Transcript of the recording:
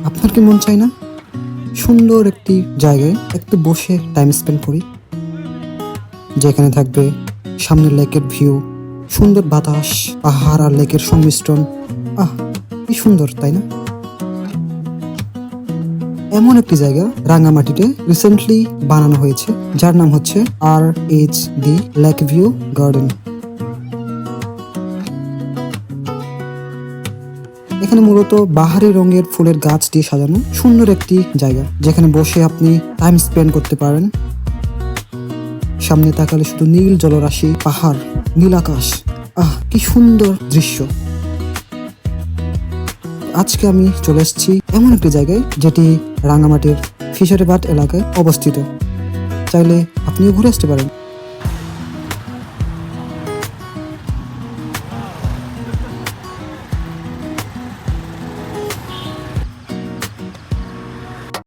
আপনার কি মন চাই না সুন্দর একটি জায়গায় একটু বসে টাইম স্পেন্ড করি, যেখানে থাকবে সামনে লেকের ভিউ, সুন্দর বাতাস, পাহাড় আর লেকের সংমিশ্রণ। কি সুন্দর, তাই না? এমন একটি জায়গা রাঙামাটিতে রিসেন্টলি বানানো হয়েছে, যার নাম হচ্ছে RHD লেক ভিউ গার্ডেন। এখানে মূলত বাহারি রঙের ফুলের গাছ দিয়ে সাজানো সুন্দর একটি জায়গা, যেখানে বসে আপনি টাইম স্পেন্ড করতে পারেন। সামনে তাকালে শুধু নীল জলরাশি, পাহাড়, নীল আকাশ। কি সুন্দর দৃশ্য। আজকে আমি চলে এসেছি এমন একটি জায়গায় যেটি রাঙামাটির ফিশারিঘাট এলাকায় অবস্থিত। চাইলে আপনিও ঘুরে আসতে পারেন।